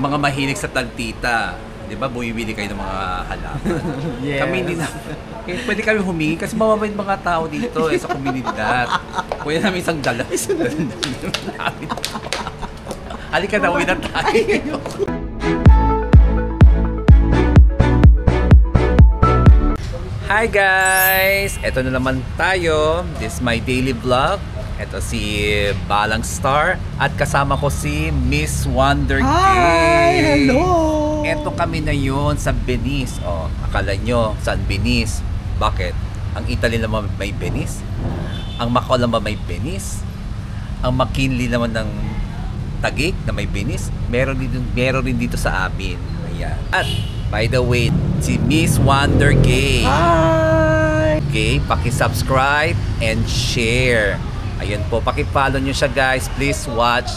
Mga mahilig sa tagtita. Di ba, bumibili kayo ng mga halaman. Yes. Kami hindi na, pwede kami humingi kasi mababait mga tao dito sa komunidad. Pwede namin isang dala. Halika na, uwi na tayo. Hi guys! Ito na naman tayo. This is my daily vlog. Ito si Balang Star at kasama ko si Miss Wonder Gay. Hi! Hello! Ito kami na yun sa Venice. Oh, akala nyo, saan Venice? Bakit? Ang Italy naman may Venice? Ang Macau naman may Venice? Ang McKinley naman ng Taguig na may Venice? Meron din dito sa amin. Ayan. At by the way, si Miss Wonder Gay. Hi! Okay, paki-subscribe and share. Ayan po, paki-follow nyo siya guys. Please watch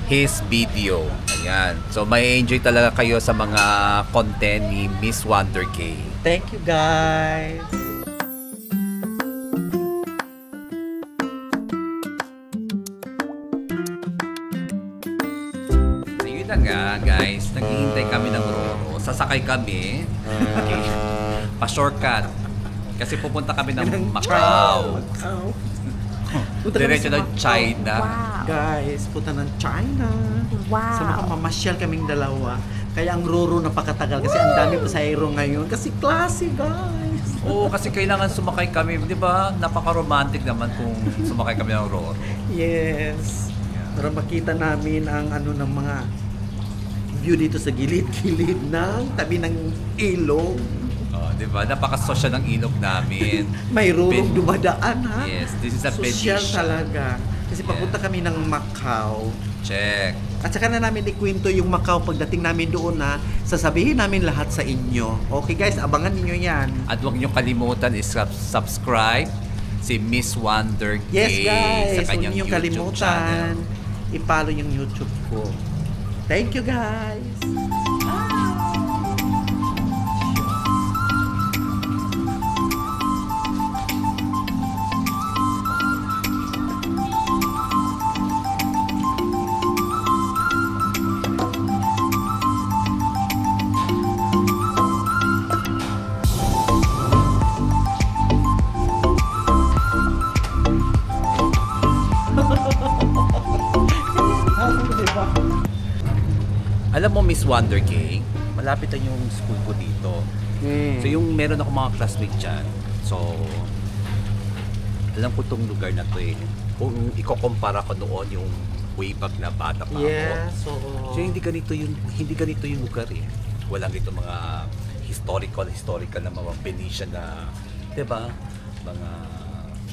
his video. Ayan. So may enjoy talaga kayo sa mga content ni Miss Wonder Gay. Thank you guys! Ayun na nga guys, naghihintay kami ng Roro. Sasakay kami. Okay. Pa-shortcut. Kasi pupunta kami ng Macau. Diretso ng China. Wow. Guys, punta ng China. Wow. So makamamasyal kaming dalawa. Kaya ang Roro napakatagal kasi ang dami pasahero ngayon. Kasi klase guys. Oo, kasi kailangan sumakay kami. Di ba? Napaka-romantic naman kung sumakay kami ng Roro. Yes. Para makita namin ang ano ng mga view dito sa gilid-gilid ng tabi ng ilog. Oh, di ba? Napaka-social ng ilog namin. May rurong Ben- dumadaan ha. Yes, this is a Social Venetian. talaga. Kasi papunta Yeah. kami ng Macau. Check. At saka na namin ikwento yung Macau pagdating namin doon na sasabihin namin lahat sa inyo. Okay guys, abangan niyo yan. At huwag niyo kalimutan is-subscribe si Miss Wonder Yes Gay guys, sa huwag kanyang niyo YouTube channel. kalimutan. I-follow yung YouTube ko. Thank you guys. Alam mo, Miss Wonder Gay, malapit na yung school ko dito. So yung meron ako mga classmate dyan. So, alam ko tong lugar na to eh. Kung iko-compara ko noon yung way back na bata pa ako. Yes, so So hindi ganito yung lugar eh. Walang ito mga historical na mga Venetian na, 'di ba? Mga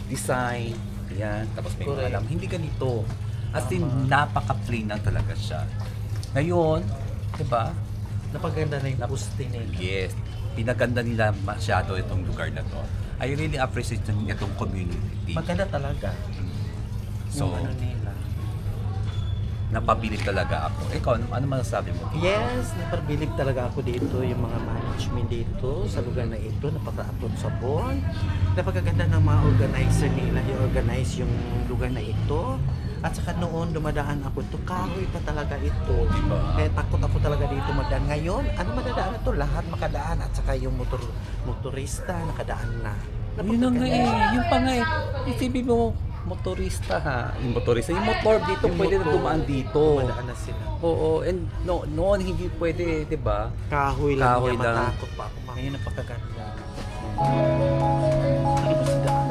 design, yan, tapos may mga Correct. alam, hindi ganito. As in, napaka-plain lang talaga siya. Ngayon, 'di ba? napaganda na yung posting nila. Yes, pinaganda nila masyado itong lugar na to. I really appreciate itong community. Maganda talaga. So, Yung ano nila. napabilib talaga ako. Ikaw, ano masasabi mo? Yes, napabilib talaga ako dito, yung mga management dito sa lugar na ito, napaka-apot sa bon. Napakaganda ng mga organizer nila, i-organize yung lugar na ito. At saka noon dumadaan ako, ito kahoy pa talaga ito. Diba? Kaya takot ako talaga dito magdaan. Ngayon, ano madadaan na to? Lahat makadaan at saka yung motorista nakadaan na. Yun na nga eh, yung pa nga eh. Isipin mo, motorista ha. Yung motorista, yung motor dito, Yung pwede na motor, dumaan dito. Dumadaan na sila. Oo, and noon hindi pwede, di ba? Kahoy lang, Kahoy kaya lang. matakot pa ako. Ngayon napakaganda. Ano ba si daan?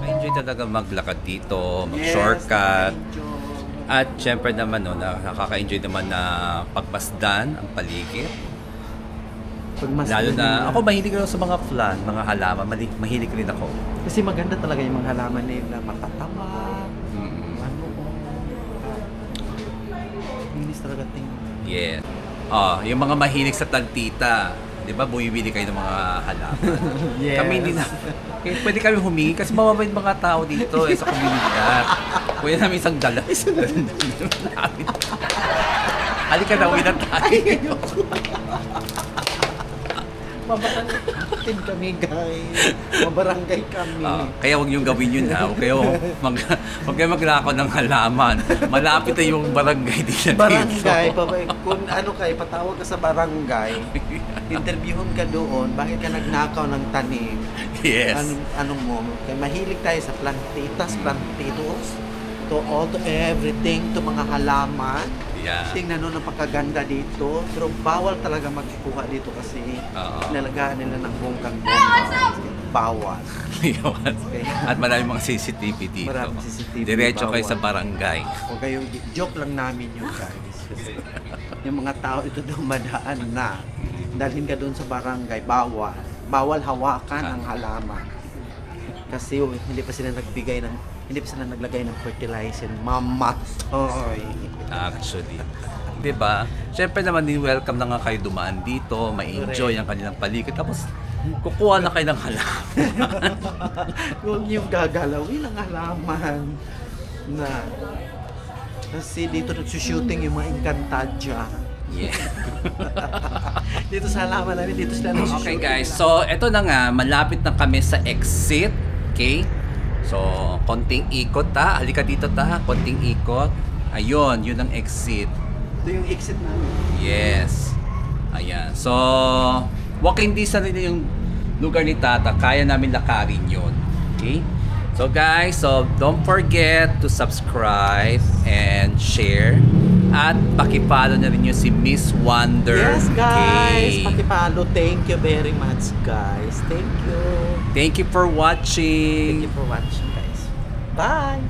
I-enjoy talaga maglakad dito, mag-shortcut. At syempre naman, no, nakaka-enjoy naman na pagmasdan ang paligid. Lalo na, ako mahilig rin sa mga plant, mga halaman, mahilig rin ako. Kasi maganda talaga yung mga halaman nila, matataba, ano, linis talaga tingin. Yeah. Yung mga mahilig sa tagtita, 'di ba? Bumibili kayo ng mga halaman. Yes. Kami hindi na. Pwede kami humingi kasi mababait mga tao dito sa komunidad. Pwede namin isang dala. Halika na, uwi na tayo. Mabarangay kami, guys. Mabarangay kami. Kaya huwag niyong gawin yun ha. Huwag kayo maglako ng halaman. Malapit na yung barangay din na Barangay, dito. kung ano kayo, patawag ka sa barangay, interviewin ka doon, bakit ka nagnakaw ng tanim? Yes. Anong mo? Kaya mahilig tayo sa plantitas, plantitos, to everything, to mga halaman. Yeah. Tingnan nun ang pagkaganda dito, pero bawal talaga magkuha dito kasi nalagaan nila ng bonggang-bongga. Bawal. Yun. At maraming mga CCTV dito. Maraming CCTV, Diretso kayo bawal. sa barangay. O kayo, joke lang namin yun, guys. Kasi yung mga tao ito dumadaan na, dalhin ka doon sa barangay, bawal. Bawal hawakan ang halaman. Kasi hindi pa sila naglagay ng fertilizer. Mamatoy. Actually. 'Di ba? Siyempre naman din welcome na nga kayo dumaan dito, ma-enjoy ang kanilang paligid. Tapos kukuha na kayo ng halaman. Huwag yung gagalawin ang halaman na kasi dito nagsushooting yung mga Encantadia. Yeah. Dito sa halaman namin, dito sila nagsushooting. Okay guys, so eto na nga, malapit na kami sa exit. Okay? So, konting ikot ha. Halika dito ta, konting ikot. Ayun, yun ang exit. Ito yung exit namin. Yes. Ayan. So, walking distance rin yung lugar ni Tata. Kaya namin lakarin yun. Okay? So guys, so don't forget to subscribe and share. At pakipalo na rin yung si Miss Wonder. Yes guys, K. pakipalo. Thank you very much guys. Thank you. Thank you for Thank watching. you for watching guys. Bye!